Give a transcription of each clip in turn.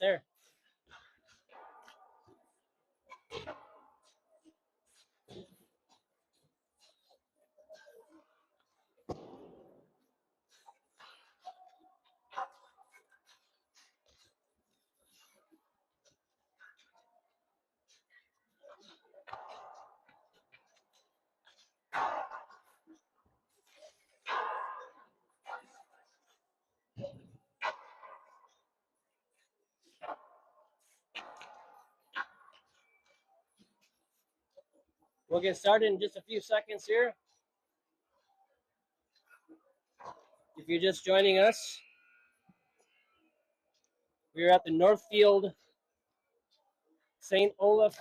there. We'll get started in just a few seconds here. If you're just joining us, we're at the Northfield St. Olaf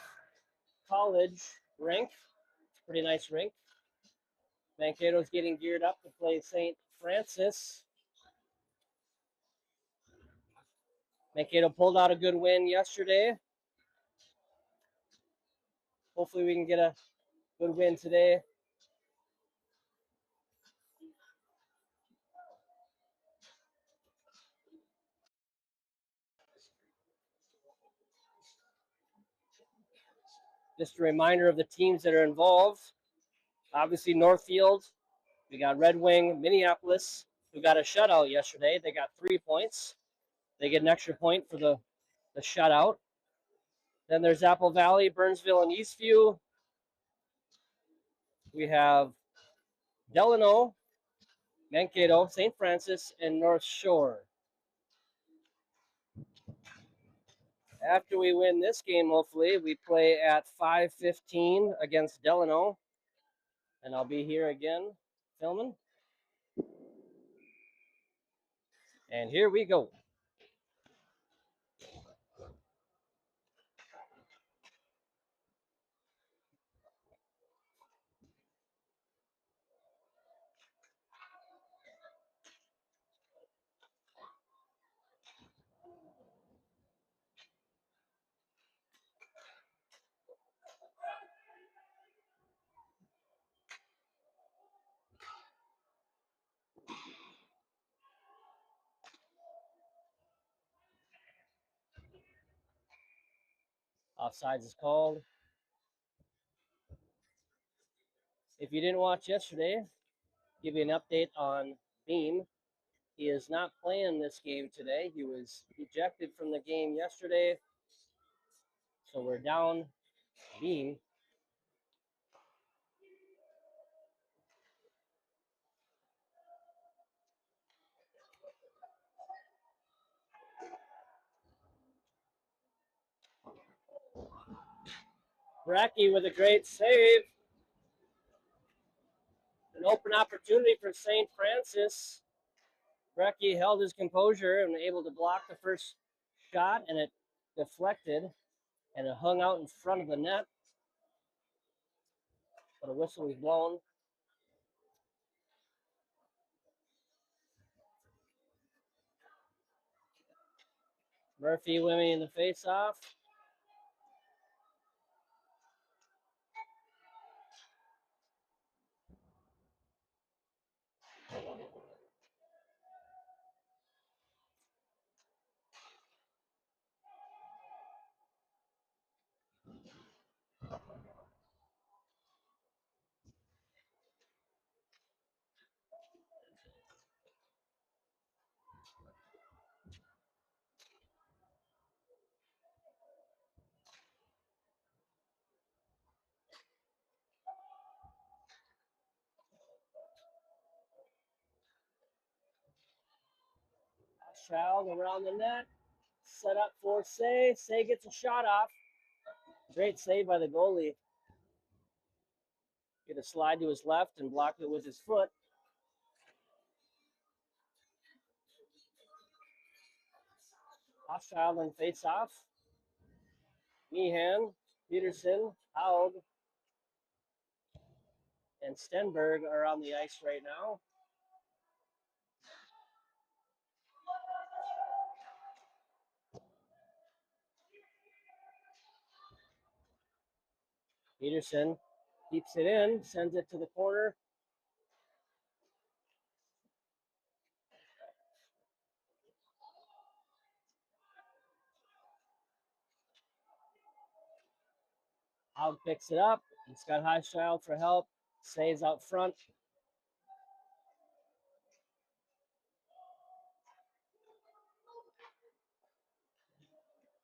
College rink. It's a pretty nice rink. Mankato's getting geared up to play St. Francis. Mankato pulled out a good win yesterday. Hopefully we can get a good win today. Just a reminder of the teams that are involved. Obviously, Northfield. We got Red Wing, Minneapolis, who got a shutout yesterday. They got 3 points. They get an extra point for the shutout. Then there's Apple Valley, Burnsville, and Eastview. We have Delano, Mankato, St. Francis, and North Shore. After we win this game, hopefully, we play at 5:15 against Delano. And I'll be here again filming. And here we go. Offsides is called. If you didn't watch yesterday, give you an update on Beam. He is not playing this game today. He was ejected from the game yesterday. So we're down Beam. Bracky with a great save. An open opportunity for St. Francis. Bracky held his composure and able to block the first shot, and it deflected, and it hung out in front of the net. But a whistle was blown. Murphy winning the face-off. Child around the net. Set up for Say. Say gets a shot off. Great save by the goalie. Get a slide to his left and block it with his foot. Hochschild on face-off. Meehan, Peterson, Haug, and Stenberg are on the ice right now. Peterson keeps it in, sends it to the corner. Haug picks it up. He's got Highschild for help. Saves out front.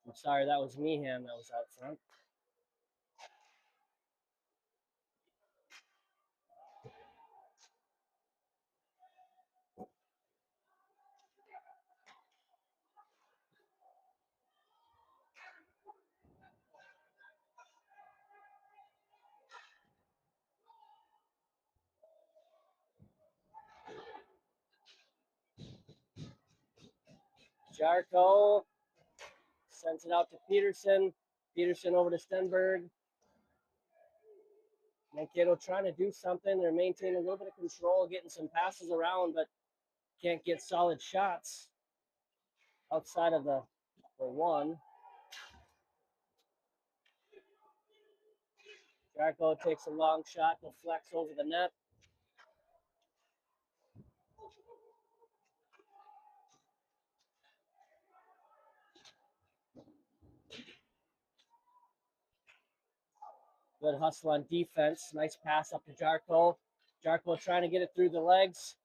I'm sorry, that was Meehan that was out front. Jarko sends it out to Peterson. Peterson over to Stenberg. Mankato trying to do something. They're maintaining a little bit of control, getting some passes around, but can't get solid shots outside of the one. Jarko takes a long shot, deflects over the net. Good hustle on defense. Nice pass up to Jarko. Jarko trying to get it through the legs.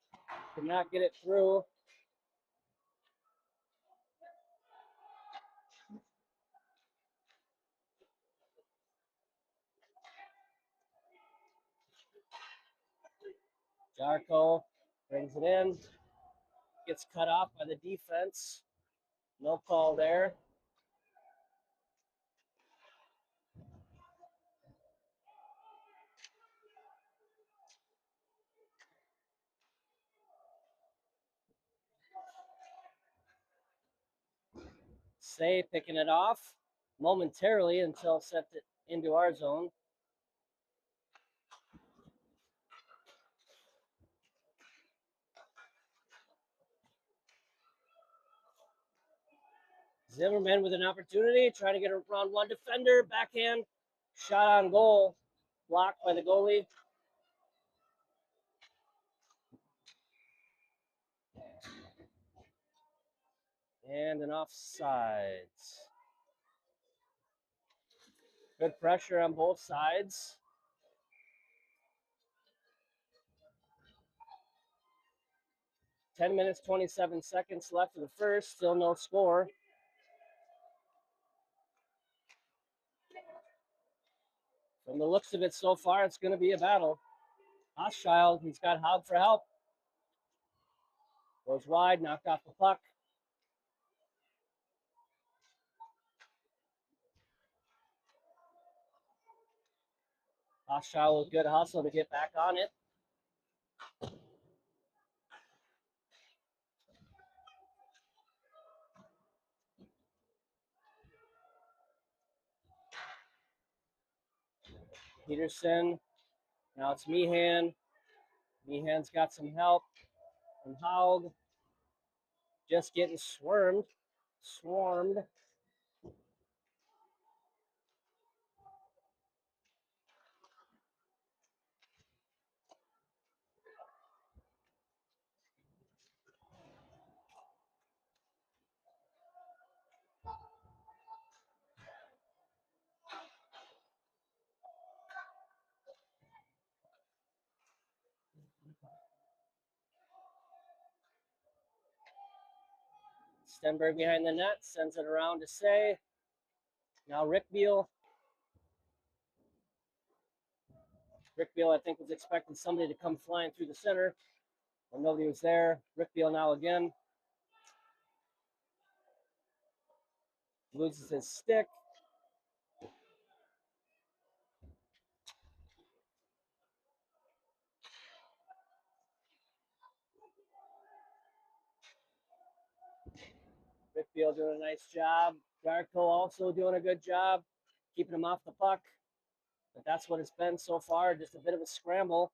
Could not get it through. Jarko brings it in. Gets cut off by the defense. No call there. Say picking it off momentarily until sent it into our zone. Zimmerman with an opportunity, trying to get around one defender. Backhand shot on goal, blocked by the goalie. And an offside. Good pressure on both sides. (10 minutes, 27 seconds left of the first. Still no score. From the looks of it so far, it's going to be a battle. Hochschild, he's got Haug for help. Goes wide, knocked off the puck. Hochschild with good hustle to get back on it. Peterson. Now it's Meehan. Meehan's got some help from Haug. Just getting swarmed. Stenberg behind the net, sends it around to Say. Now Rick Beal. Rick Beal, I think, was expecting somebody to come flying through the center, but nobody was there. Rick Beal now again. Loses his stick. Rick Beal doing a nice job. Jarko also doing a good job, keeping him off the puck. But that's what it's been so far, just a bit of a scramble.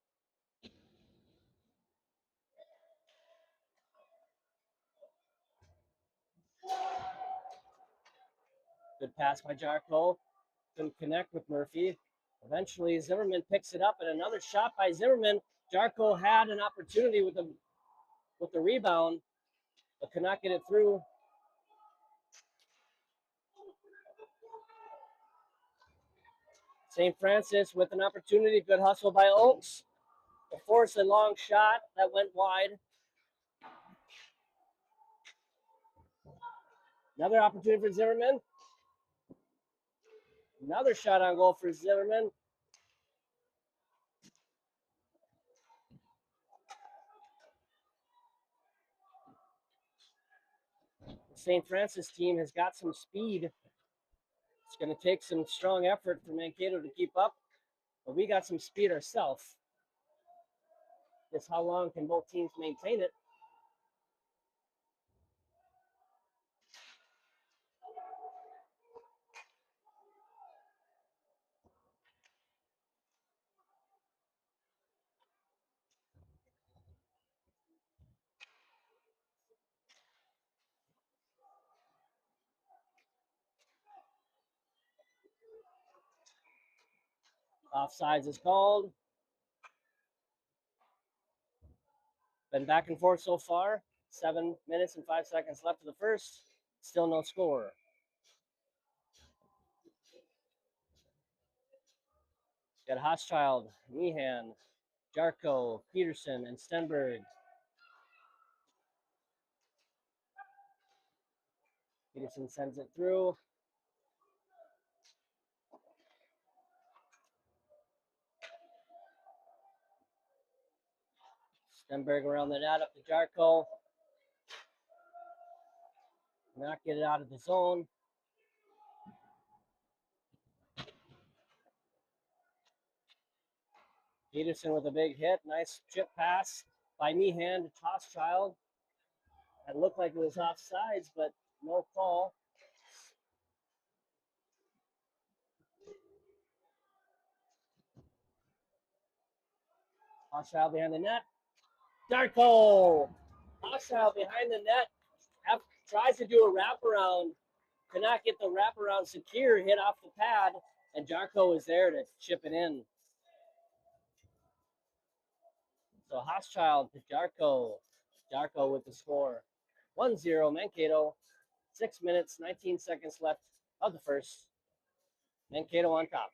Good pass by Jarko. Couldn't connect with Murphy. Eventually, Zimmerman picks it up, and another shot by Zimmerman. Jarko had an opportunity with the rebound, but could not get it through. St. Francis with an opportunity. Good hustle by Oaks. To force a long shot that went wide. Another opportunity for Zimmerman. Another shot on goal for Zimmerman. The St. Francis team has got some speed. It's going to take some strong effort for Mankato to keep up, but we got some speed ourselves. Just how long can both teams maintain it? Offsides is called. Been back and forth so far. 7 minutes and 5 seconds left of the first. Still no score. Got Hochschild, Meehan, Jarko, Peterson, and Stenberg. Peterson sends it through. Stenberg around the net up to Jarko. Not get it out of the zone. Peterson with a big hit. Nice chip pass by Meehan to Hochschild. That looked like it was offsides, but no call. Hochschild behind the net. Jarko! Hochschild behind the net. Tries to do a wraparound. Cannot get the wraparound secure. Hit off the pad. And Jarko is there to chip it in. So Hochschild to Jarko. Jarko with the score. 1-0 Mankato. 6 minutes, 19 seconds left of the first. Mankato on top.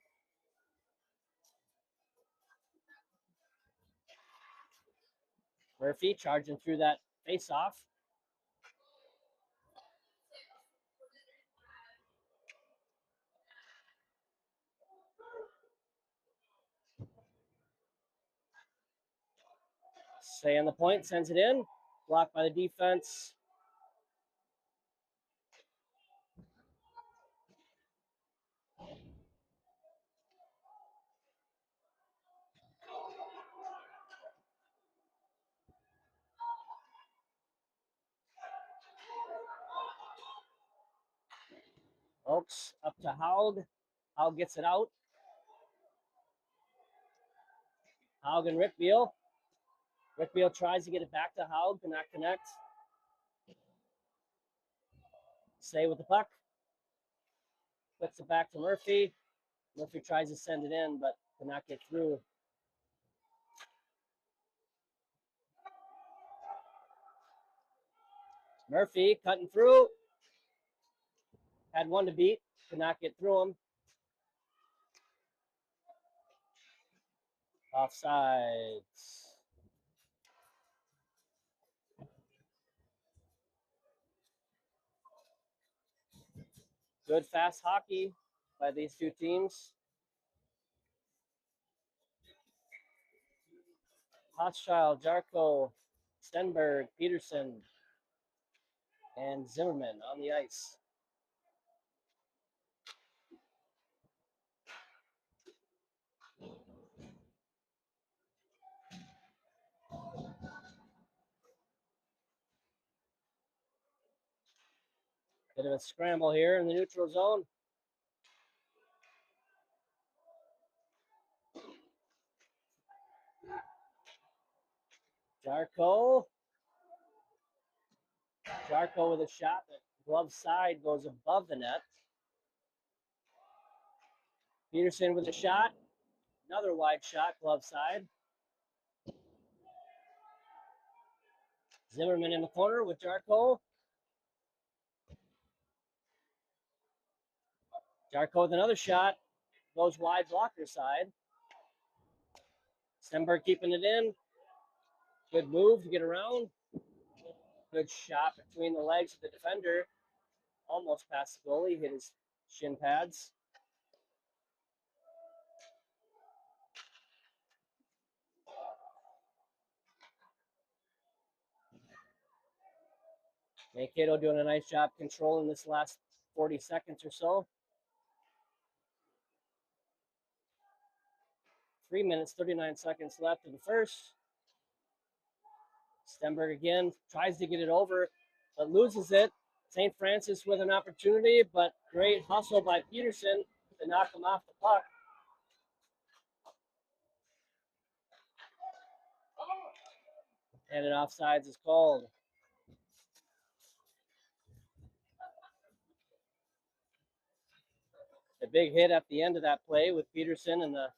Murphy charging through that face-off. Stay on the point, sends it in. Blocked by the defense. Oaks up to Haug. Haug gets it out. Haug and Rickbeal. Rickbeal tries to get it back to Haug, cannot connect. Stay with the puck. Flips it back to Murphy. Murphy tries to send it in, but cannot get through. Murphy cutting through. Had one to beat. Could not get through him. Offsides. Good fast hockey by these two teams. Hochschild, Jarko, Stenberg, Peterson, and Zimmerman on the ice. Bit of a scramble here in the neutral zone. Jarko with a shot that glove side goes above the net. Peterson with a shot. Another wide shot, glove side. Zimmerman in the corner with Jarko. Jarko with another shot. Goes wide blocker side. Stenberg keeping it in. Good move to get around. Good shot between the legs of the defender. Almost past the goalie. Hit his shin pads. Mankato doing a nice job controlling this last 40 seconds or so. 3 minutes, 39 seconds left in the first. Stenberg again tries to get it over, but loses it. St. Francis with an opportunity, but great hustle by Peterson to knock him off the puck. And an offsides is called. A big hit at the end of that play with Peterson and the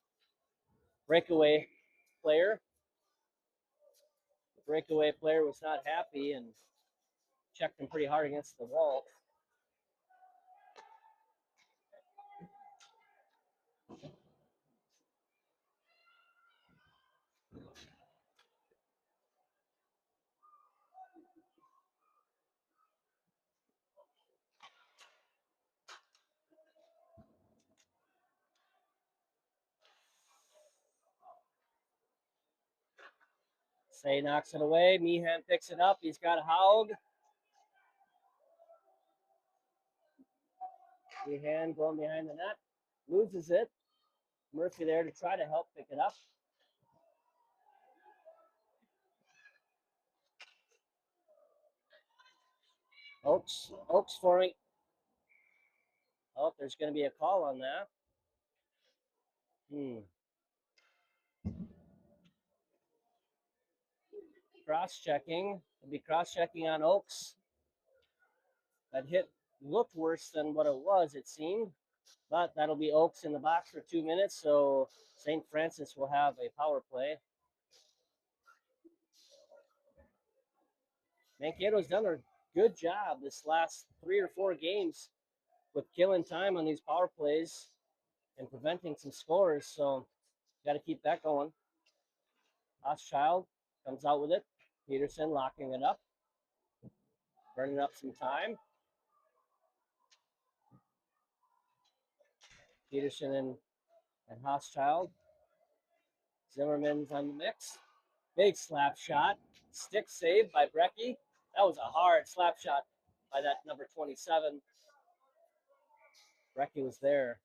breakaway player. The breakaway player was not happy and checked him pretty hard against the wall. Say knocks it away. Meehan picks it up. He's got Haug. Meehan going behind the net. Loses it. Murphy there to try to help pick it up. Oaks forming. Oh, there's going to be a call on that. Cross-checking. It'll be cross-checking on Oaks. That hit looked worse than what it was, it seemed. But that'll be Oaks in the box for 2 minutes, so St. Francis will have a power play. Mankato's done a good job this last 3 or 4 games with killing time on these power plays and preventing some scores, so got to keep that going. Hochschild comes out with it. Peterson locking it up, burning up some time. Peterson and Hochschild. Zimmerman's on the mix. Big slap shot. Stick save by Brecky. That was a hard slap shot by that number 27. Brecky was there.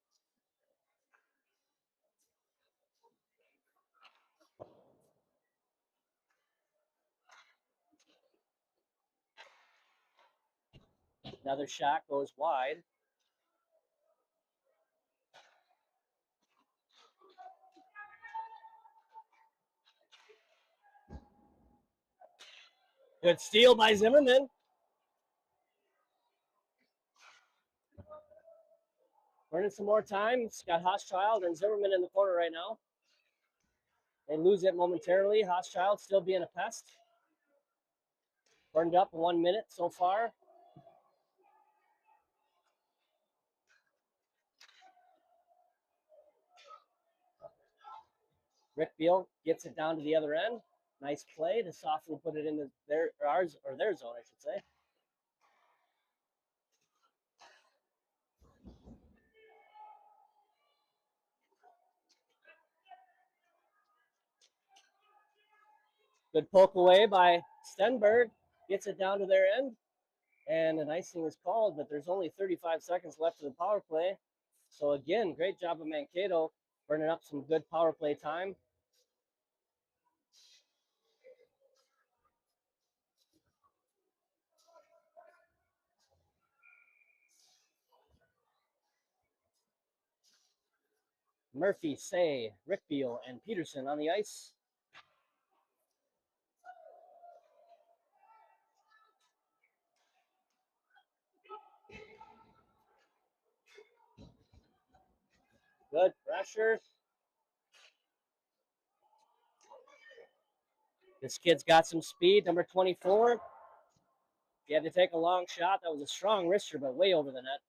Another shot goes wide. Good steal by Zimmerman. Burning some more time. It's got Hochschild and Zimmerman in the corner right now. They lose it momentarily. Hochschild still being a pest. Burned up 1 minute so far. Rick Beal gets it down to the other end. Nice play to softly put it into their zone, I should say. Good poke away by Stenberg. Gets it down to their end. And an icing is called, but there's only 35 seconds left of the power play. So again, great job of Mankato burning up some good power play time. Murphy, Say, Rick Beal, and Peterson on the ice. Good pressure. This kid's got some speed, number 24. He had to take a long shot. That was a strong wrister, but way over the net.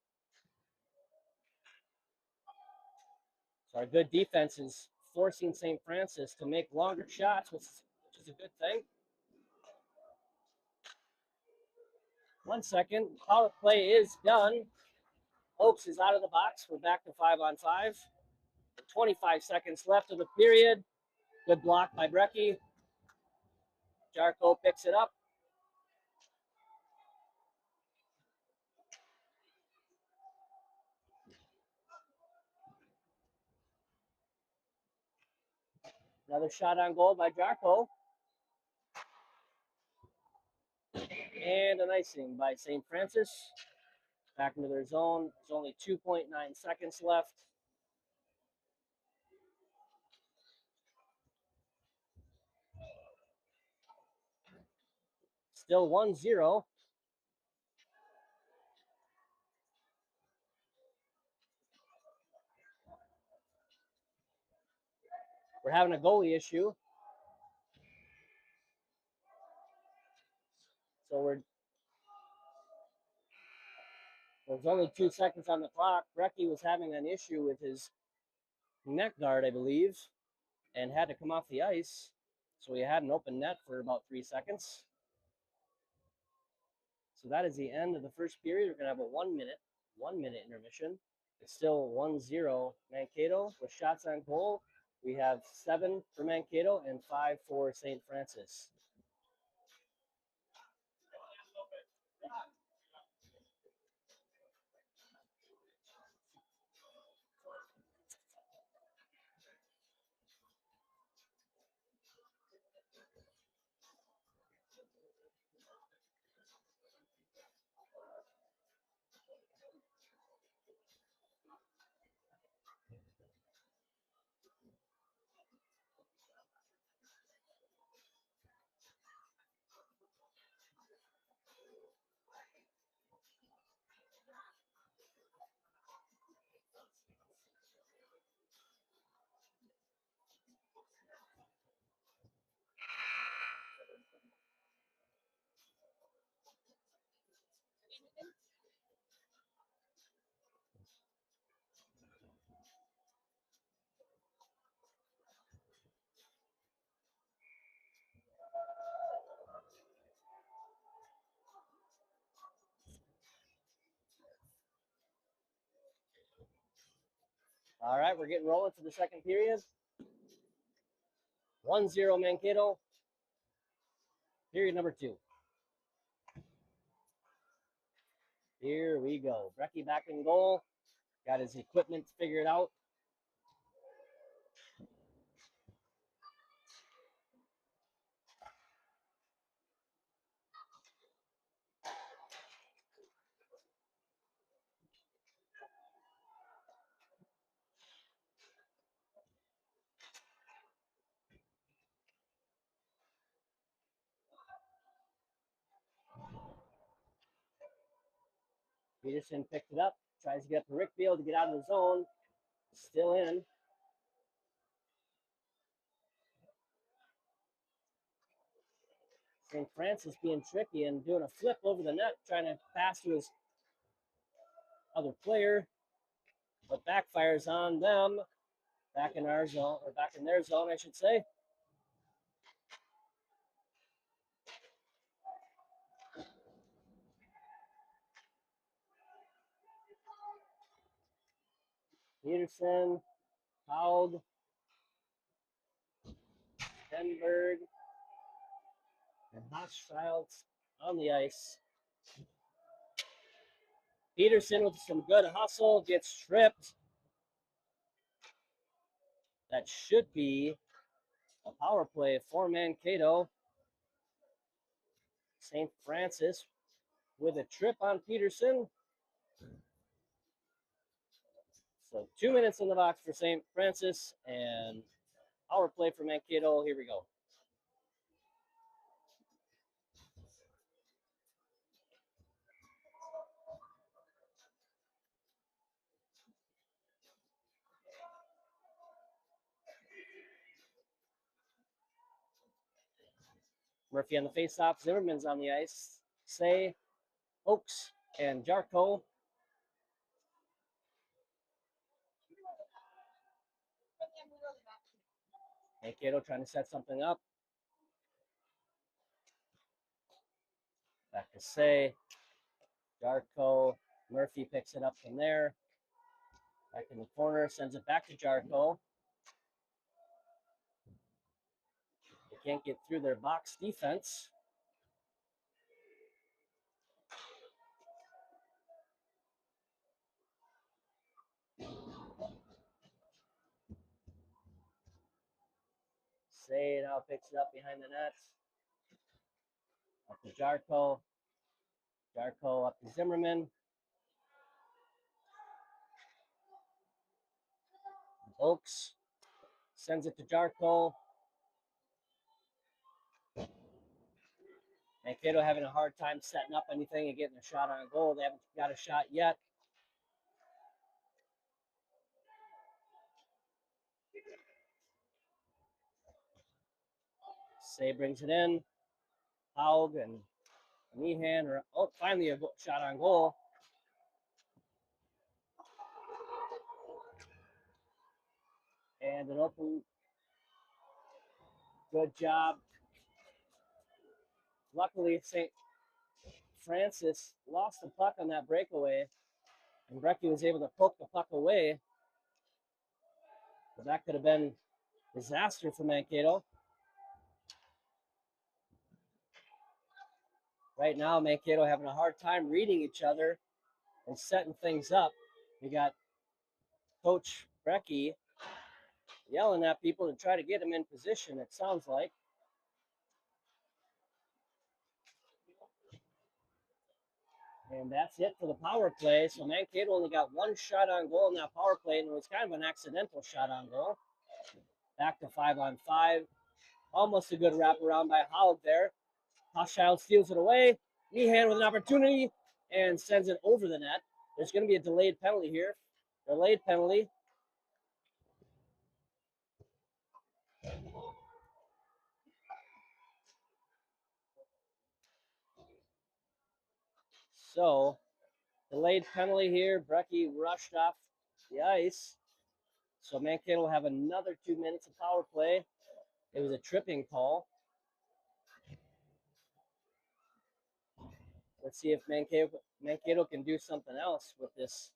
So our good defense is forcing St. Francis to make longer shots, which is a good thing. 1 second. Power play is done. Oaks is out of the box. We're back to 5-on-5. 25 seconds left of the period. Good block by Brecky. Jarko picks it up. Another shot on goal by Jarko. And an icing by St. Francis. Back into their zone. There's only 2.9 seconds left. Still 1-0. We're having a goalie issue. So there's only 2 seconds on the clock. Brecky was having an issue with his neck guard, I believe, and had to come off the ice. So he had an open net for about 3 seconds. So that is the end of the first period. We're going to have a 1 minute intermission. It's still 1-0 Mankato with shots on goal. We have 7 for Mankato and 5 for St. Francis. All right, we're getting rolling for the second period. 1-0 Mankato. Period number 2. Here we go. Brecky back in goal. Got his equipment figured out. Peterson picked it up. Tries to get to Rickfield to get out of the zone. Still in. St. Francis being tricky and doing a flip over the net, trying to pass to his other player, but backfires on them. Back in our zone, or back in their zone, I should say. Peterson, Haug, Denberg, and Hochschild on the ice. Peterson with some good hustle gets tripped. That should be a power play for Mankato. St. Francis with a trip on Peterson. So 2 minutes in the box for St. Francis and power play for Mankato. Here we go. Murphy on the faceoff. Zimmerman's on the ice. Say, Oaks, and Jarko. Mankato trying to set something up. Back to Say. Jarko. Murphy picks it up from there. Back in the corner, sends it back to Jarko. They can't get through their box defense. Say now picks it up behind the net. Up to Jarko. Jarko up to Zimmerman. Oaks sends it to Jarko. Mankato having a hard time setting up anything and getting a shot on goal. They haven't got a shot yet. Say brings it in. Haug and Meehan. Finally a shot on goal. And an open. Good job. Luckily, St. Francis lost the puck on that breakaway, and Brecky was able to poke the puck away. But that could have been disaster for Mankato. Right now, Mankato having a hard time reading each other and setting things up. We got Coach Brecky yelling at people to try to get him in position, it sounds like. And that's it for the power play. So Mankato only got one shot on goal in that power play, and it was kind of an accidental shot on goal. Back to 5-on-5. Almost a good wraparound by Haug there. Hochschild steals it away. Meehan with an opportunity and sends it over the net. There's going to be a delayed penalty here. Delayed penalty. So, delayed penalty here. Brecky rushed off the ice. So Mankato will have another 2 minutes of power play. It was a tripping call. Let's see if Mankato can do something else with this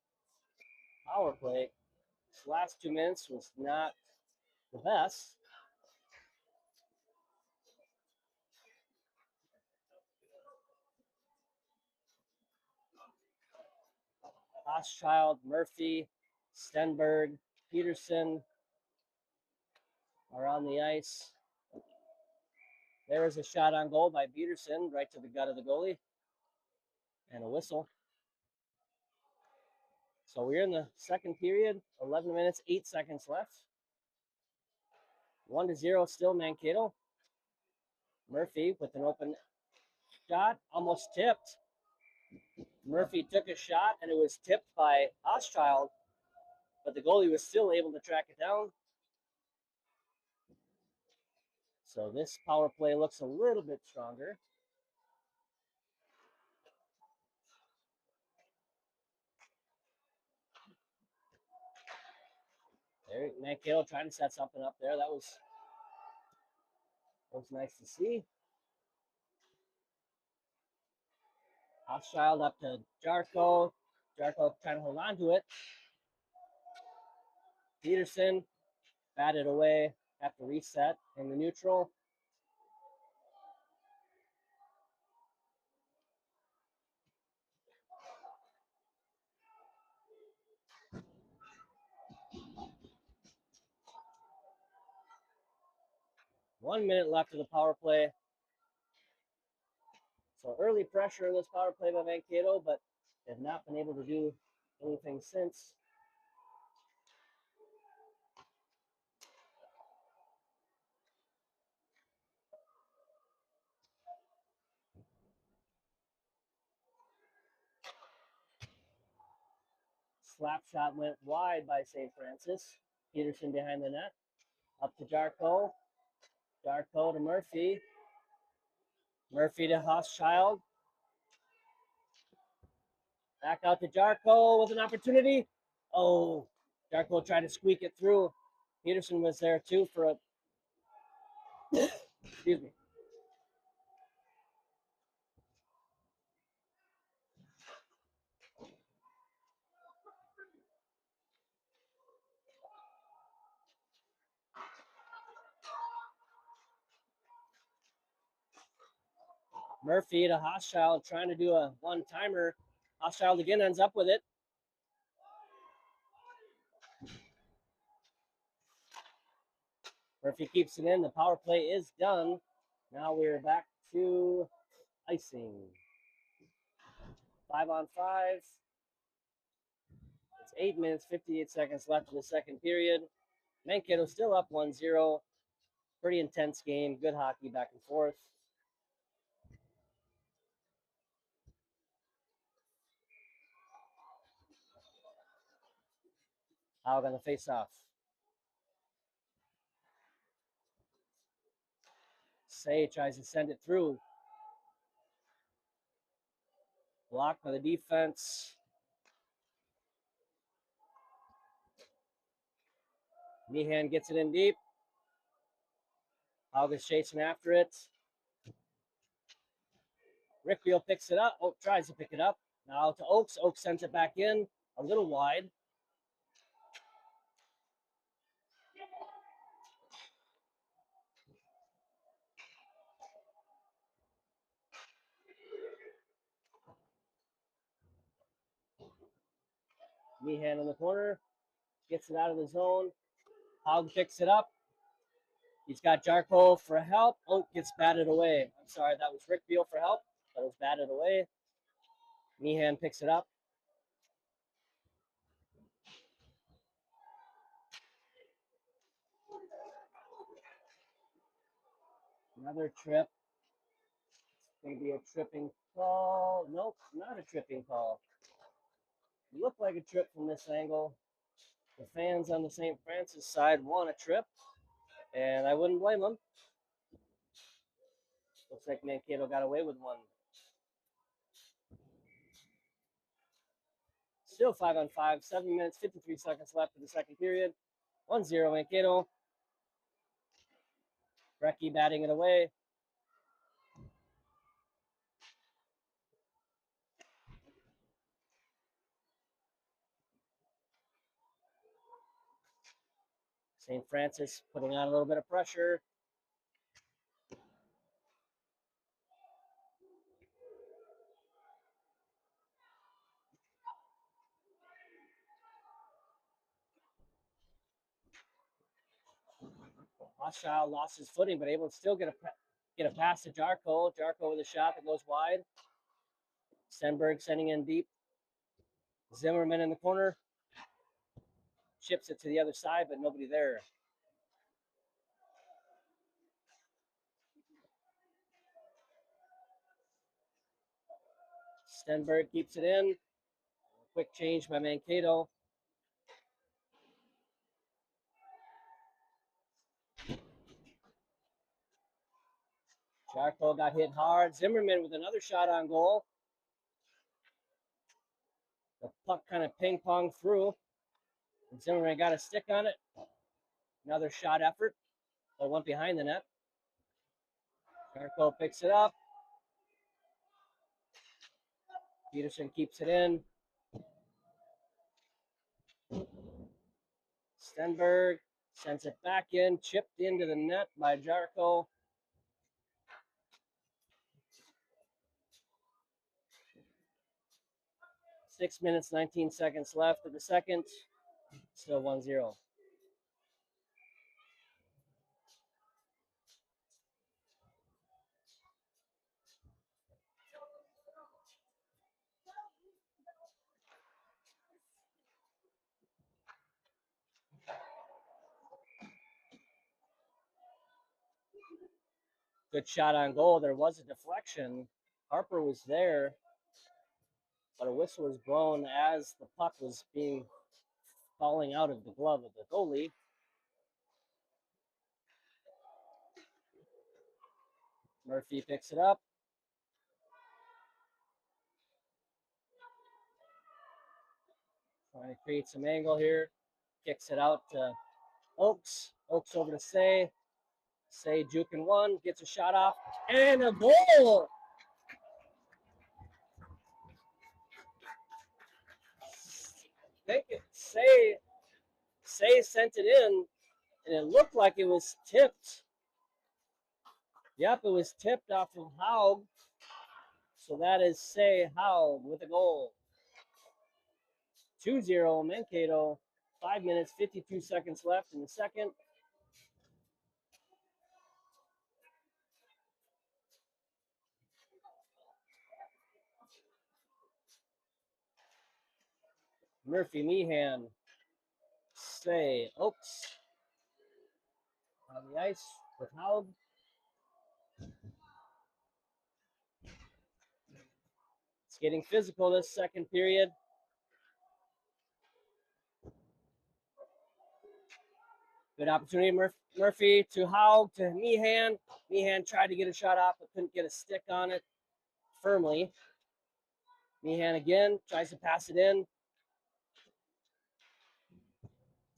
power play. This last 2 minutes was not the best. Hochschild, Murphy, Stenberg, Peterson are on the ice. There is a shot on goal by Peterson, right to the gut of the goalie, and a whistle. So we're in the second period, 11 minutes, 8 seconds left. 1-0 still Mankato. Murphy with an open shot, almost tipped. Murphy took a shot, and it was tipped by Hochschild, but the goalie was still able to track it down. So this power play looks a little bit stronger. There, Mankato trying to set something up there. That was nice to see. Hochschild up to Jarko. Jarko trying to hold on to it. Peterson batted away, have to reset in the neutral. One minute left of the power play. So early pressure in this power play by Mankato, but have not been able to do anything since. Slap shot went wide by St. Francis. Peterson behind the net. Up to Jarko. Jarko to Murphy. Murphy to Hochschild. Back out to Jarko with an opportunity. Oh, Jarko tried to squeak it through. Peterson was there too for a Excuse me. Murphy to Hochschild trying to do a one-timer. Hochschild again ends up with it. Murphy keeps it in. The power play is done. Now we're back to icing. 5-on-5. It's 8 minutes, 58 seconds left in the second period. Mankato still up 1-0. Pretty intense game. Good hockey back and forth. How going to face off? Say tries to send it through. Blocked by the defense. Meehan gets it in deep. August chasing after it. Rickfield picks it up. Oh, tries to pick it up. Now to Oakes. Oakes sends it back in. A little wide. Meehan in the corner. Gets it out of the zone. Hogg picks it up. He's got Jarko for help. Oh, gets batted away. I'm sorry, that was Rickfield for help. That was batted away. Meehan picks it up. Another trip. It's going to be a tripping call. Nope, not a tripping call. It looked like a trip from this angle. The fans on the St. Francis side want a trip, and I wouldn't blame them. Looks like Mankato got away with one. Still 5-on-5, 7 minutes, 53 seconds left in the second period. 1-0 Mankato. Brecky batting it away. St. Francis putting on a little bit of pressure. Hochschild lost his footing, but able to still get a pass to Jarko. Jarko with a shot that goes wide. Stenberg sending in deep. Zimmerman in the corner. Chips it to the other side, but nobody there. Stenberg keeps it in. Quick change by Mankato. Jarko got hit hard. Zimmerman with another shot on goal. The puck kind of ping-ponged through. And Zimmerman got a stick on it. Another shot effort. But went behind the net. Jarko picks it up. Peterson keeps it in. Stenberg sends it back in. Chipped into the net by Jarko. Six minutes, 19 seconds left of the second. Still 1-0. Good shot on goal. There was a deflection. Harper was there, but a whistle was blown as the puck was falling out of the glove of the goalie. Murphy picks it up. Trying to create some angle here. Kicks it out to Oakes. Oakes over to Say. Say juking one, gets a shot off, and a goal. Say sent it in, and it looked like it was tipped. Yep, it was tipped off of Haug. So that is Say Haug with a goal. 2-0 Mankato. 5 minutes, 52 seconds left in the second. Murphy Meehan. Say Oaks on the ice with Haug. It's getting physical this second period. Good opportunity, Murphy to Haug to Meehan. Meehan tried to get a shot off, but couldn't get a stick on it firmly. Meehan again tries to pass it in.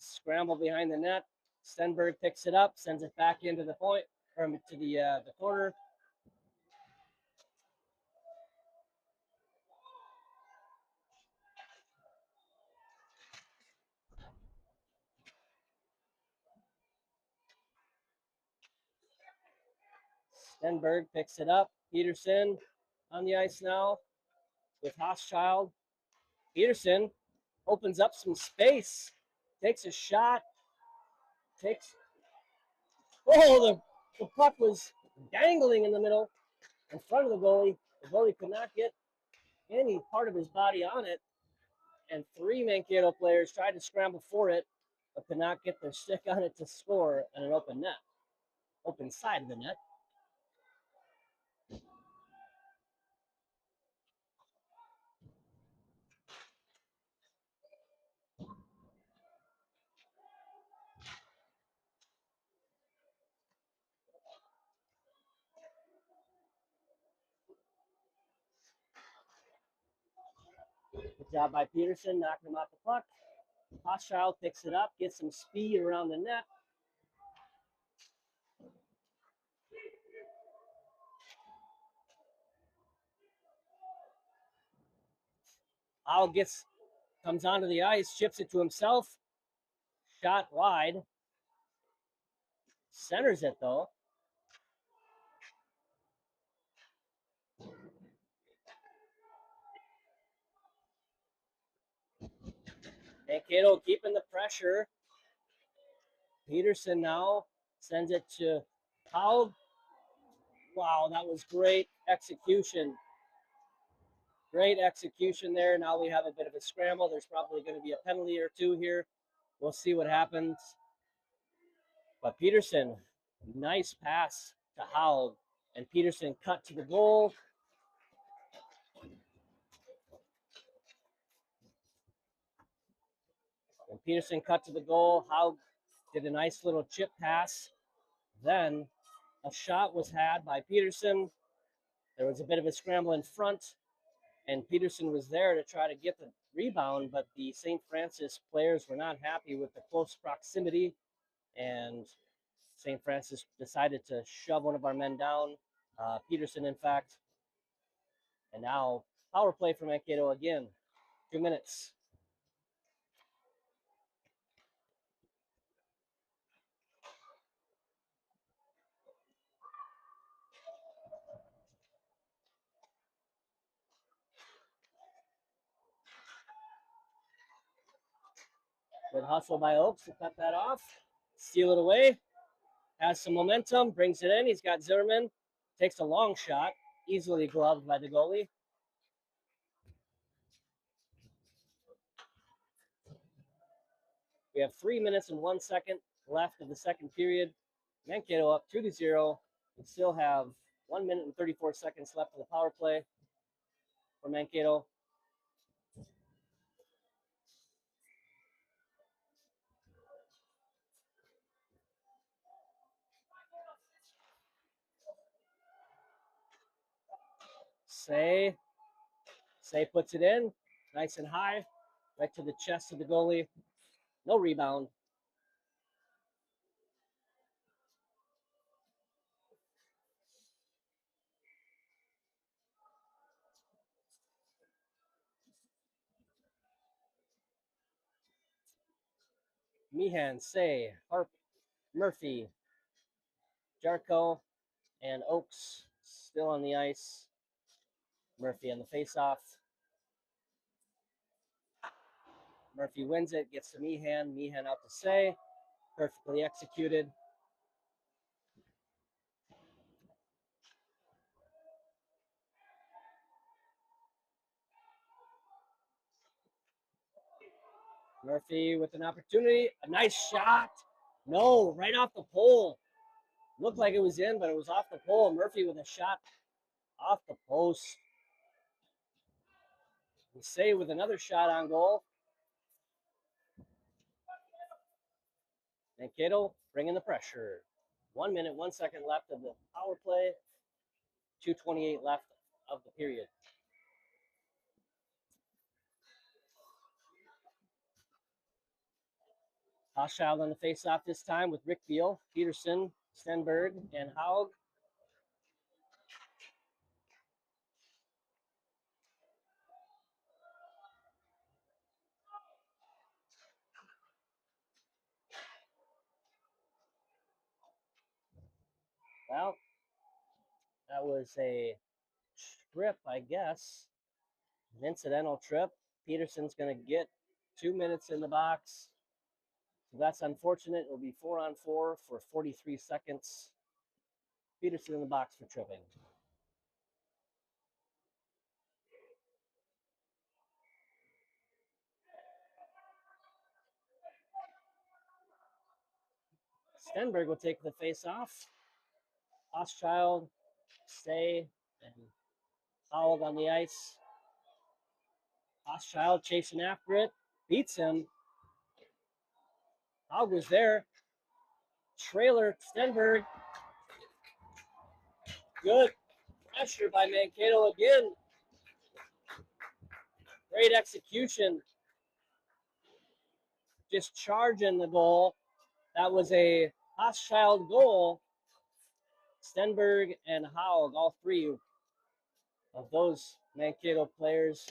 Scramble behind the net. Stenberg picks it up, sends it back into the point, or to the corner. Stenberg picks it up. Peterson on the ice now with Hochschild. Peterson opens up some space, takes a shot, the puck was dangling in the middle in front of the goalie. The goalie could not get any part of his body on it, and 3 Mankato players tried to scramble for it, but could not get their stick on it to score on an open side of the net. Good job by Peterson, knocking him off the puck. Hochschild picks it up, gets some speed around the net. Howell comes onto the ice, chips it to himself. Shot wide. Centers it though. Mankato keeping the pressure. Peterson now sends it to Howell. Wow, that was great execution. Great execution there. Now we have a bit of a scramble. There's probably going to be a penalty or two here. We'll see what happens. But Peterson, nice pass to Howell. And Peterson cut to the goal. And Peterson cut to the goal. Howell did a nice little chip pass. Then a shot was had by Peterson. There was a bit of a scramble in front, and Peterson was there to try to get the rebound, but the St. Francis players were not happy with the close proximity, and St. Francis decided to shove one of our men down, Peterson, in fact. And now power play for Mankato again. 2 minutes. Good hustle by Oaks to cut that off. Steal it away. Has some momentum. Brings it in. He's got Zimmerman. Takes a long shot. Easily gloved by the goalie. We have 3 minutes and 1 second left of the second period. Mankato up 2-0. We still have 1 minute and 34 seconds left of the power play for Mankato. Say puts it in, nice and high, right to the chest of the goalie. No rebound. Meehan, Say, Harp, Murphy, Jarko, and Oaks still on the ice. Murphy on the faceoff. Murphy wins it, gets to Meehan. Meehan out to Say. Perfectly executed. Murphy with an opportunity. A nice shot. No, right off the pole. Looked like it was in, but it was off the pole. Murphy with a shot off the post. And Say with another shot on goal. And Cato bringing the pressure. 1 minute, 1 second left of the power play. 2:28 left of the period. Hochschild on the faceoff this time with Rick Beal, Peterson, Stenberg, and Haug. Well, that was a trip, I guess. An incidental trip. Peterson's going to get 2 minutes in the box. So that's unfortunate. It'll be 4-on-4 for 43 seconds. Peterson in the box for tripping. Stenberg will take the face off. Hochschild, Say, and Howell on the ice. Hochschild chasing after it. Beats him. Haug was there. Trailer, Stenberg. Good pressure by Mankato again. Great execution. Just charging the goal. That was a Hochschild goal. Stenberg and Haug, all three of those Mankato players,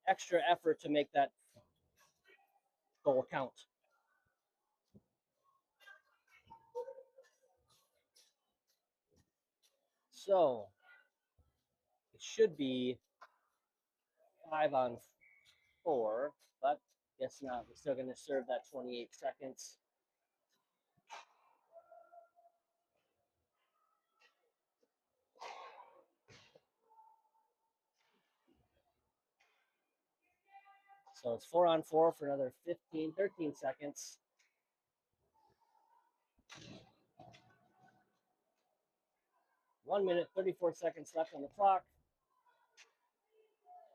extra effort to make that goal count. So it should be 5-on-4, but guess not. We're still going to serve that 28 seconds. So it's 4-on-4 for another 13 seconds. One minute, 34 seconds left on the clock.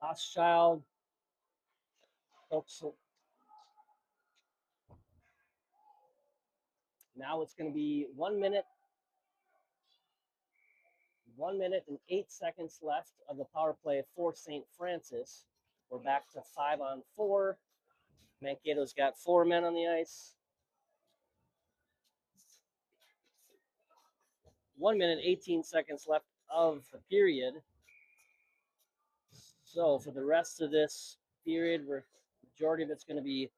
Hochschild. Now it's going to be 1 minute. 1 minute and 8 seconds left of the power play for St. Francis. We're back to 5-on-4. Mankato's got 4 men on the ice. 1 minute, 18 seconds left of the period. So for the rest of this period, majority of it's going to be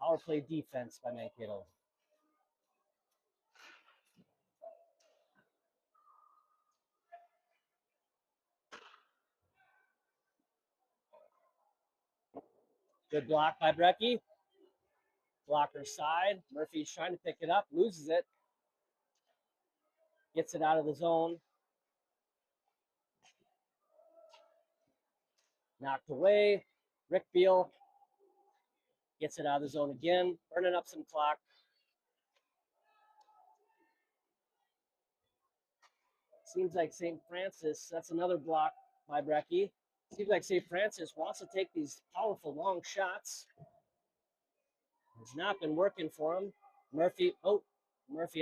power play defense by Mankato. Good block by Brecky. Blocker side. Murphy's trying to pick it up, loses it. Gets it out of the zone. Knocked away. Rick Beal gets it out of the zone again, burning up some clock. Seems like St. Francis, that's another block by Brecky. Seems like St. Francis wants to take these powerful long shots. It's not been working for him. Murphy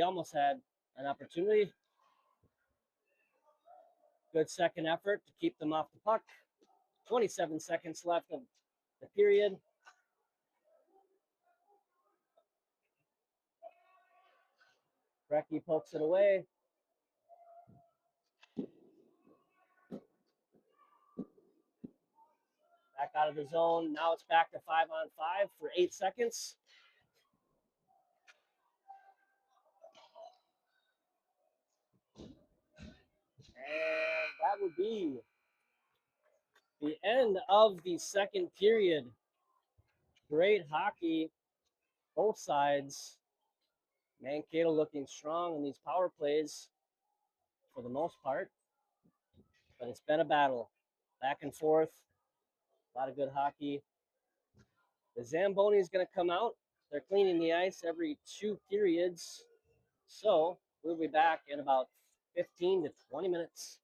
almost had an opportunity. Good second effort to keep them off the puck. 27 seconds left of the period. Brecky pokes it away. Back out of the zone. Now it's back to 5-on-5 for 8 seconds. And that would be the end of the second period. Great hockey, both sides. Mankato looking strong in these power plays for the most part. But it's been a battle. Back and forth. A lot of good hockey. The Zamboni is going to come out. They're cleaning the ice every 2 periods. So we'll be back in about 15 to 20 minutes.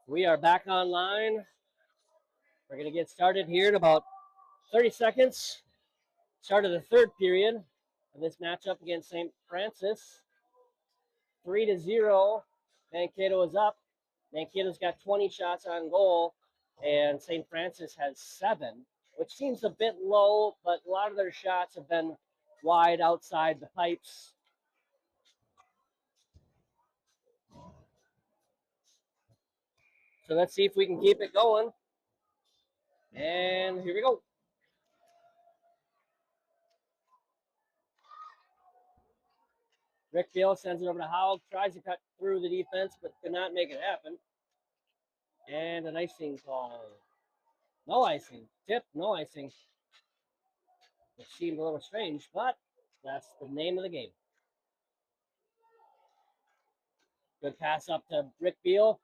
We are back online. We're going to get started here in about 30 seconds. Start of the third period of this matchup against St. Francis. 3-0. Mankato is up. Mankato's got 20 shots on goal, and St. Francis has 7, which seems a bit low, but a lot of their shots have been wide outside the pipes. So let's see if we can keep it going. And here we go. Rick Beal sends it over to Howell, tries to cut through the defense, but could not make it happen. And an icing call. No icing. Tip, no icing. It seemed a little strange, but that's the name of the game. Good pass up to Rick Beal.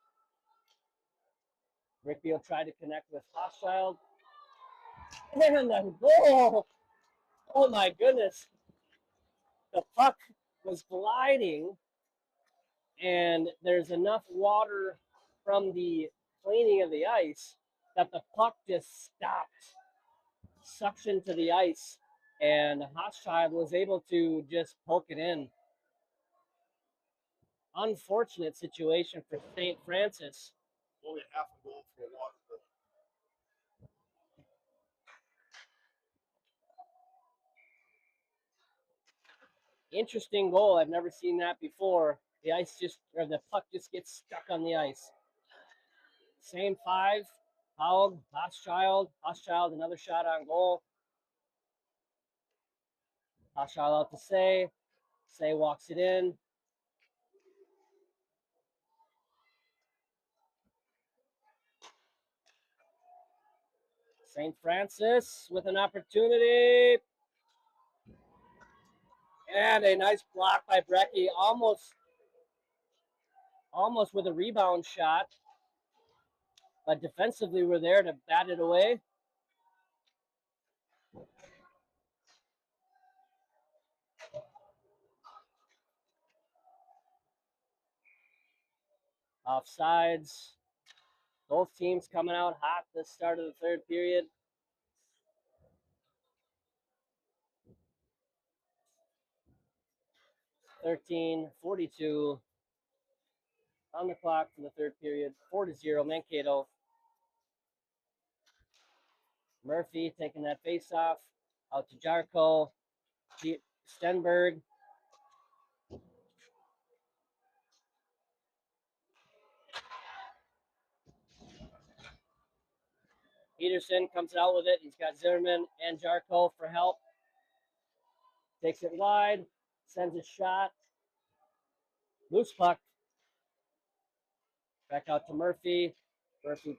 Rick Beal tried to connect with Hochschild. And then goal! Oh my goodness. The puck was gliding, and there's enough water from the cleaning of the ice that the puck just stopped, suction to the ice, and Hochschild was able to just poke it in. Unfortunate situation for St. Francis. Only half a goal for a water. Interesting goal. I've never seen that before. The puck just gets stuck on the ice. Same 5. Howell, Hochschild, another shot on goal. Hochschild out to Say. Say walks it in. St. Francis with an opportunity. And a nice block by Brecky, almost with a rebound shot. But defensively, we're there to bat it away. Offsides. Both teams coming out hot this start of the third period. (13:42) on the clock for the third period. 4-0 Mankato. Murphy taking that face off out to Jarko. Stenberg. Peterson comes out with it. He's got Zimmerman and Jarko for help. Takes it wide, sends a shot. Loose puck. Back out to Murphy. Murphy.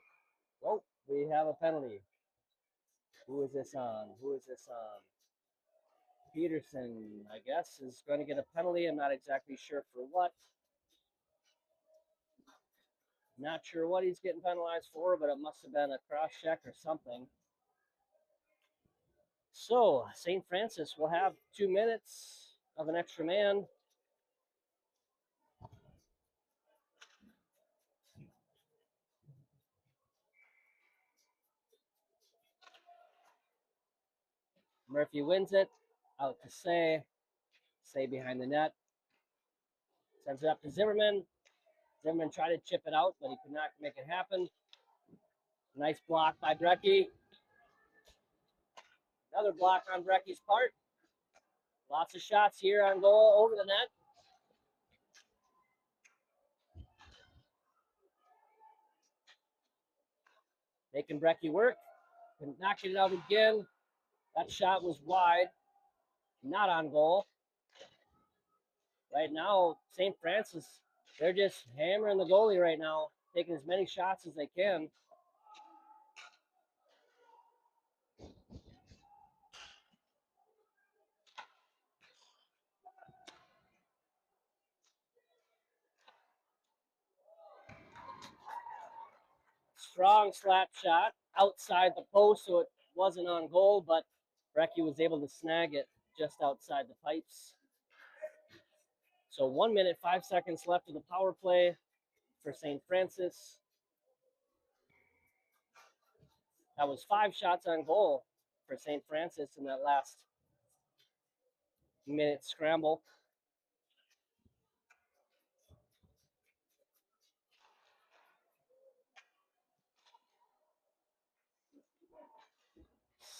Oh, we have a penalty. Who is this on? Peterson, I guess, is going to get a penalty. I'm not exactly sure for what. Not sure what he's getting penalized for, but it must have been a cross check or something. So, St. Francis will have 2 minutes of an extra man. Murphy wins it. Out to Say. Say behind the net. Sends it up to Zimmerman. Zimmerman tried to chip it out, but he could not make it happen. Nice block by Brecky. Another block on Brecky's part. Lots of shots here on goal over the net. Making Brecky work. Could not get it out again. That shot was wide. Not on goal. Right now, St. Francis, they're just hammering the goalie right now, taking as many shots as they can. Strong slap shot outside the post, so it wasn't on goal, but Brecky was able to snag it just outside the pipes. So 1 minute, 5 seconds left of the power play for St. Francis. That was 5 shots on goal for St. Francis in that last minute scramble.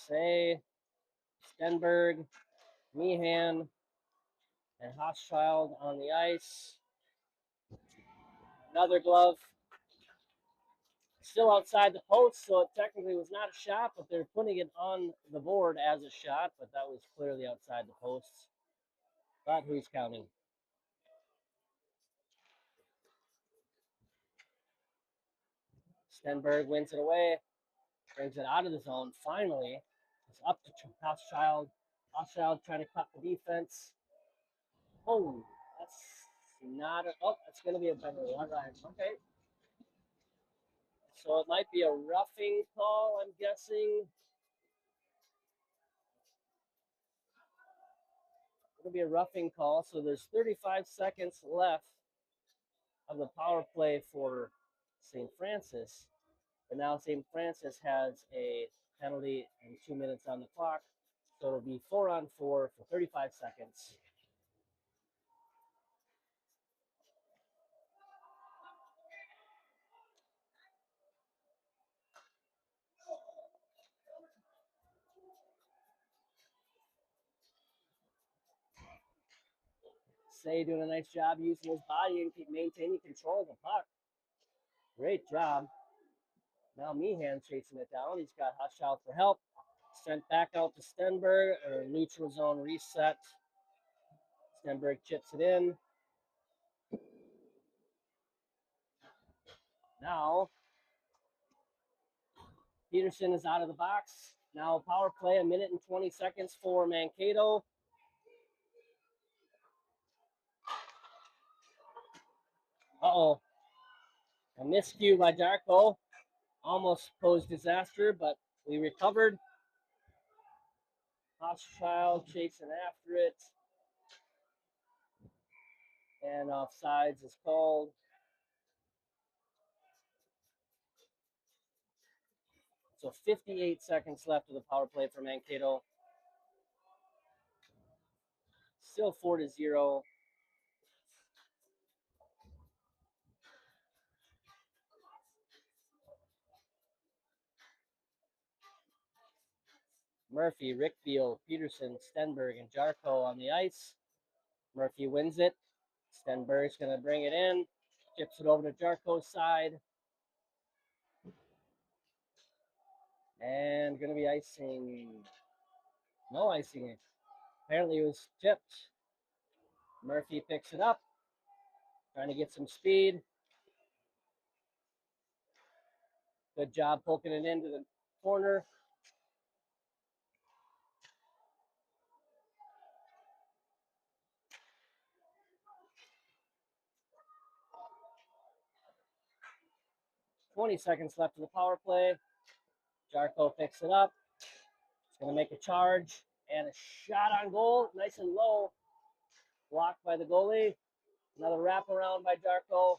Say, Stenberg, Meehan, and Hochschild on the ice. Another glove. Still outside the post, so it technically was not a shot, but they're putting it on the board as a shot, but that was clearly outside the posts. But who's counting? Stenberg wins it away, brings it out of the zone. Finally, it's up to Hochschild. Hochschild trying to cut the defense. Oh, that's not a, oh, that's going to be a better one. Okay. So it might be a roughing call, I'm guessing. It'll be a roughing call. So there's 35 seconds left of the power play for St. Francis. But now St. Francis has a penalty and 2 minutes on the clock. So it'll be 4-on-4 for 35 seconds. Say doing a nice job using his body and keep maintaining control of the puck. Great job. Now Meehan chasing it down. He's got Hochschild for help. Sent back out to Stenberg, or neutral zone reset. Stenberg chips it in. Now Peterson is out of the box. Now power play, 1 minute and 20 seconds for Mankato. Uh-oh. A miscue by Darko. Almost posed disaster, but we recovered. Hochschild chasing after it. And offsides is called. So 58 seconds left of the power play for Mankato. Still 4-0. Murphy, Rickfield, Peterson, Stenberg, and Jarko on the ice. Murphy wins it. Stenberg's going to bring it in. Chips it over to Jarko's side. And going to be icing. No icing. Apparently it was tipped. Murphy picks it up. Trying to get some speed. Good job poking it into the corner. "20 seconds left of the power play. Jarko picks it up. He's going to make a charge. And a shot on goal. Nice and low. Blocked by the goalie. Another wraparound by Jarko.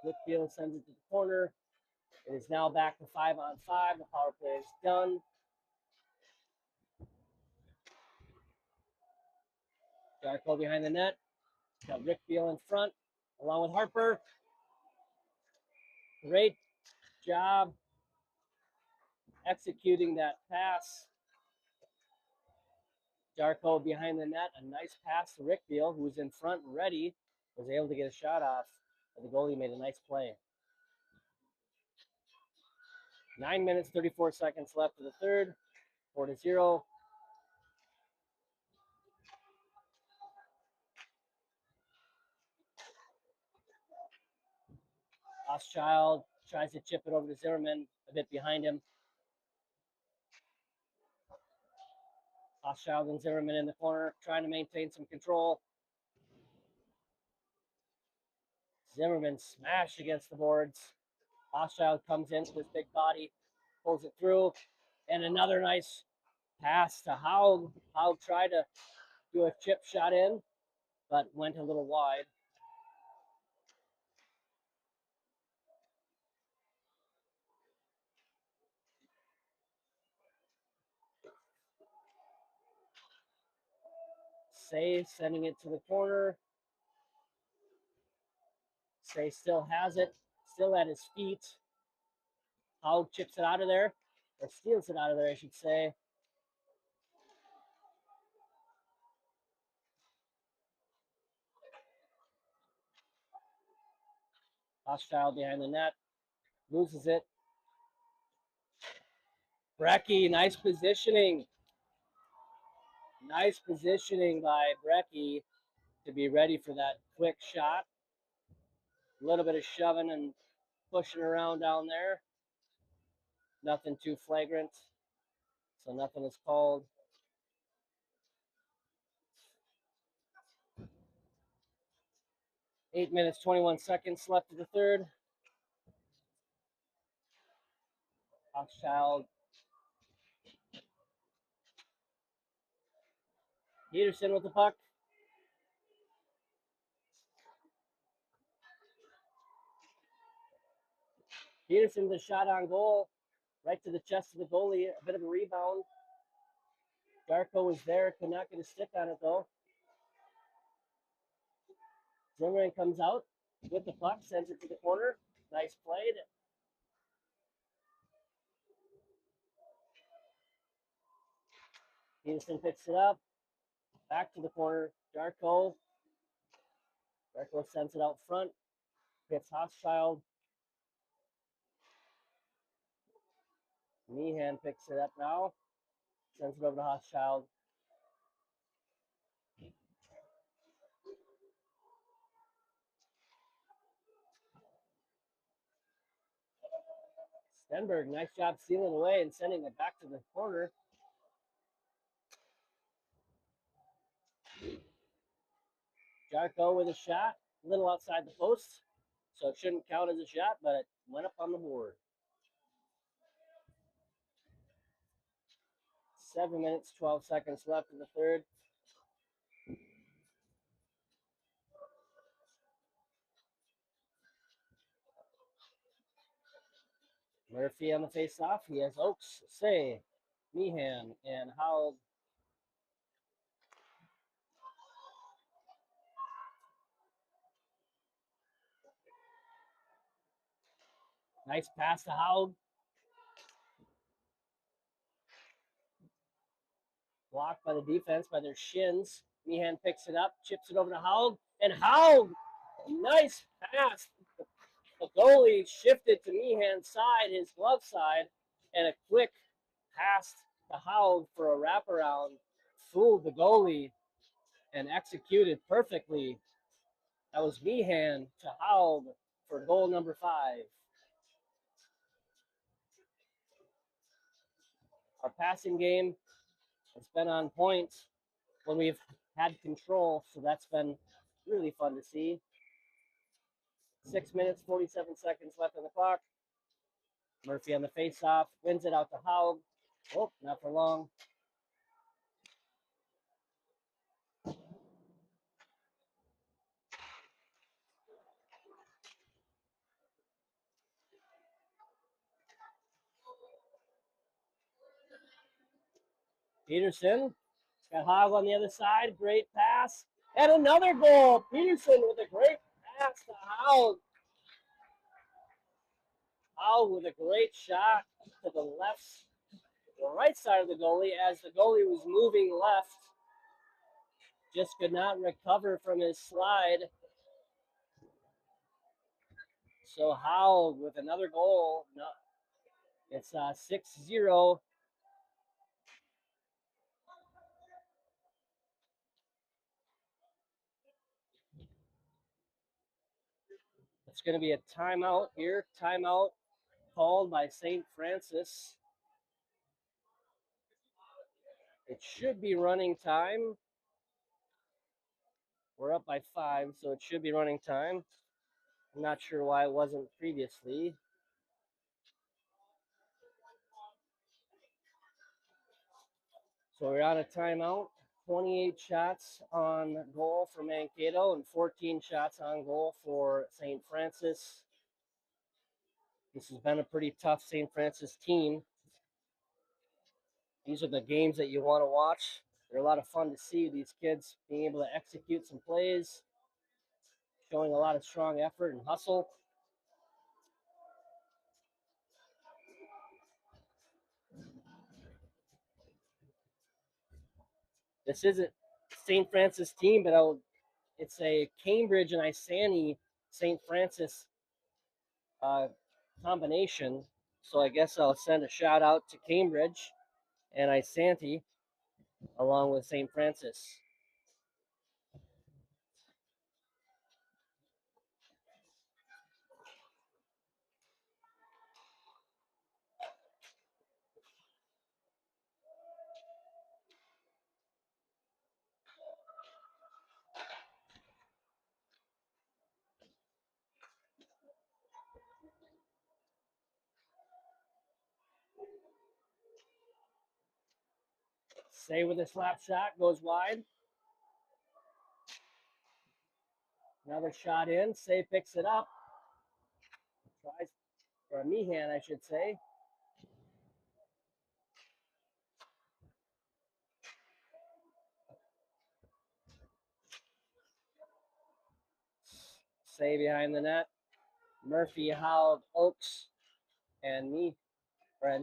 Whitfield sends it to the corner. It is now back to 5-on-5. The power play is done. Jarko behind the net. Got Rick Beal in front, along with Harper. Great job executing that pass. Jarko behind the net. A nice pass to Rick Beal, who was in front and ready. Was able to get a shot off. But the goalie made a nice play. 9 minutes, 34 seconds left of the third. 4-0. Hochschild tries to chip it over to Zimmerman, a bit behind him. Hochschild and Zimmerman in the corner, trying to maintain some control. Zimmerman smashed against the boards. Hochschild comes in with his big body, pulls it through, and another nice pass to Haug. Haug tried to do a chip shot in, but went a little wide. Say sending it to the corner. Say still has it, still at his feet. Haug chips it out of there, or steals it out of there, I should say. Hochschild behind the net, loses it. Brecky, nice positioning. Nice positioning by Brecky to be ready for that quick shot. A little bit of shoving and pushing around down there. Nothing too flagrant, so nothing is called. 8 minutes, 21 seconds left of the third. Hochschild. Peterson with the puck. Peterson with a shot on goal. Right to the chest of the goalie. A bit of a rebound. Darko was there. Could not get a stick on it, though. Zimmerman comes out with the puck. Sends it to the corner. Nice play. Peterson picks it up. Back to the corner. Darko. Darko sends it out front. Hits Hochschild. Meehan picks it up now. Sends it over to Hochschild. Stenberg, nice job sealing away and sending it back to the corner. Jarko with a shot, a little outside the post, so it shouldn't count as a shot, but it went up on the board. 7 minutes, 12 seconds left in the third. Murphy on the face-off. He has Oakes, Say, Meehan, and Howell. Nice pass to Howell. Blocked by the defense, by their shins. Meehan picks it up, chips it over to Howell, and Howell, nice pass. The goalie shifted to Meehan's side, his glove side, and a quick pass to Howell for a wraparound. Fooled the goalie and executed perfectly. That was Meehan to Howell for goal number 5. Our passing game has been on point when we've had control, so that's been really fun to see. 6 minutes, 47 seconds left on the clock. Murphy on the face-off, wins it out to Howell. Oh, not for long. Peterson got Howell on the other side. Great pass. And another goal. Peterson with a great pass to Howell. Howell with a great shot to the right side of the goalie as the goalie was moving left. Just could not recover from his slide. So Howell with another goal. No, it's 6-0. It's going to be a timeout here. Timeout called by St. Francis. It should be running time. We're up by 5, so it should be running time. I'm not sure why it wasn't previously. So we're on a timeout. 28 shots on goal for Mankato and 14 shots on goal for St. Francis. This has been a pretty tough St. Francis team. These are the games that you want to watch. They're a lot of fun to see, these kids being able to execute some plays, showing a lot of strong effort and hustle. This isn't St. Francis team, but it's a Cambridge and Isani St. Francis combination. So I guess I'll send a shout out to Cambridge and Isanti along with St. Francis. Say with a slap shot, goes wide. Another shot in. Say picks it up. Tries for a Meehan, I should say. Say behind the net. Murphy, Howell, Oakes, and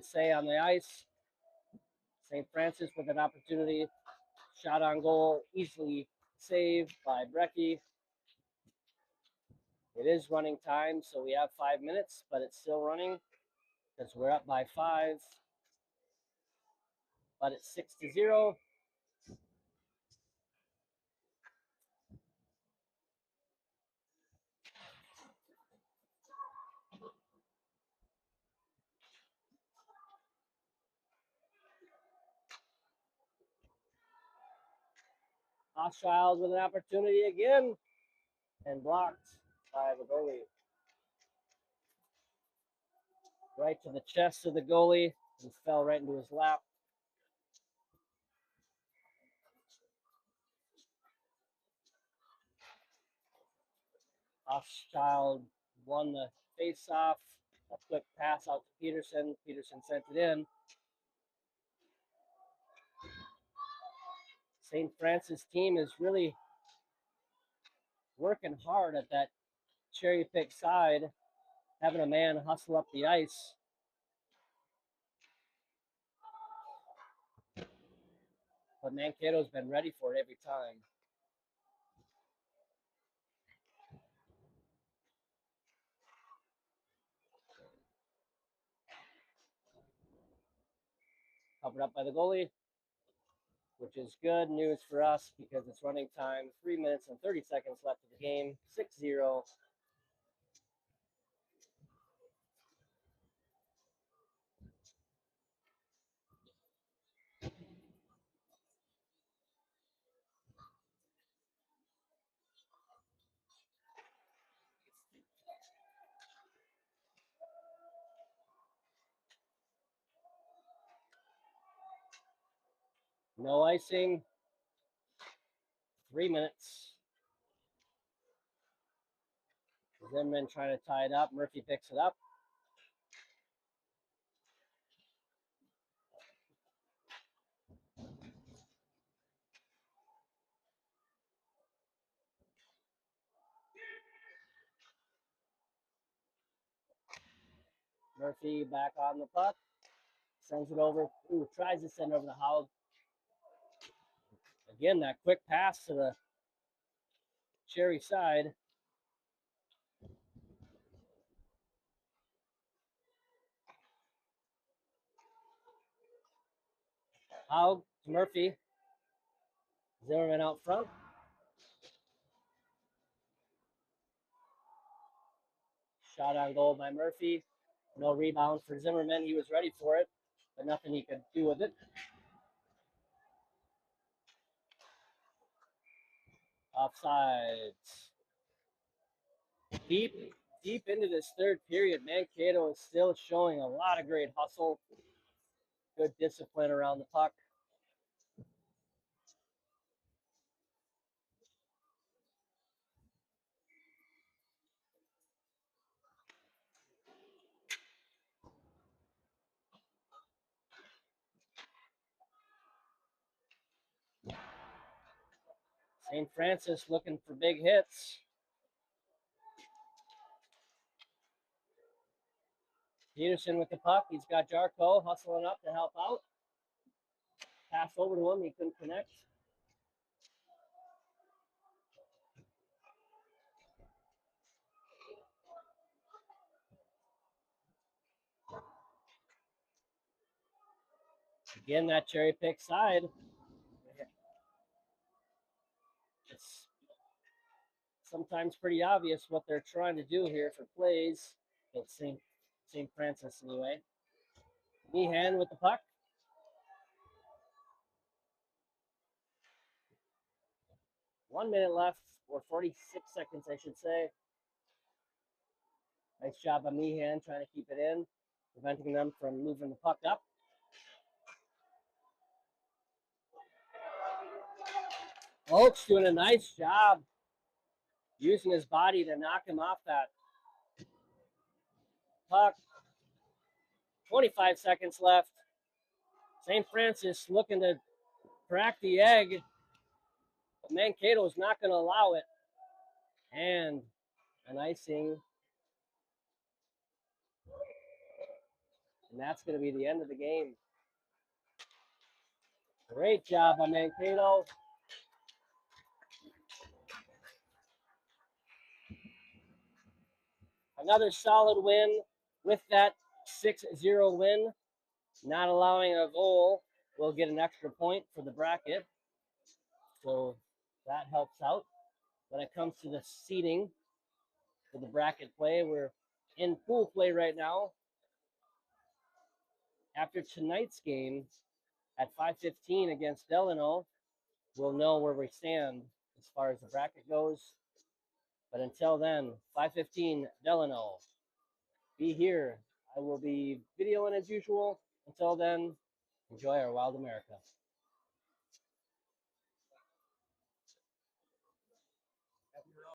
Say on the ice. St. Francis with an opportunity. Shot on goal, easily saved by Brecky. It is running time, so we have 5 minutes, but it's still running because we're up by 5. But it's 6-0. Hochschild with an opportunity again and blocked by the goalie. Right to the chest of the goalie and fell right into his lap. Hochschild won the face-off. A quick pass out to Peterson. Peterson sent it in. St. Francis team is really working hard at that cherry pick side, having a man hustle up the ice. But Mankato's been ready for it every time. Covered up by the goalie, which is good news for us because it's running time. 3 minutes and 30 seconds left of the game. 6-0. No icing. 3 minutes. Zimmerman trying to tie it up. Murphy picks it up. Murphy back on the puck. Sends it over. Ooh, tries to send it over to Howell. Again, that quick pass to the Cherry side. Howell to Murphy. Zimmerman out front. Shot on goal by Murphy. No rebound for Zimmerman. He was ready for it, but nothing he could do with it. Offsides. Deep into this third period, Mankato is still showing a lot of great hustle. Good discipline around the puck. St. Francis looking for big hits. Peterson with the puck. He's got Jarko hustling up to help out. Pass over to him. He couldn't connect. Again, that cherry pick side. It's sometimes pretty obvious what they're trying to do here for plays. But St. Francis anyway. Meehan with the puck. One minute left, or 46 seconds, I should say. Nice job by Meehan trying to keep it in, preventing them from moving the puck up. Oakes doing a nice job using his body to knock him off that puck. 25 seconds left. St. Francis looking to crack the egg, but Mankato is not going to allow it. And an icing. And that's going to be the end of the game. Great job by Mankato. Another solid win with that 6-0 win. Not allowing a goal will get an extra point for the bracket. So that helps out. When it comes to the seeding for the bracket play, we're in pool play right now. After tonight's game at 5:15 against Delano, we'll know where we stand as far as the bracket goes. But until then, 5:15 Delano. Be here. I will be videoing as usual. Until then, enjoy our wild America.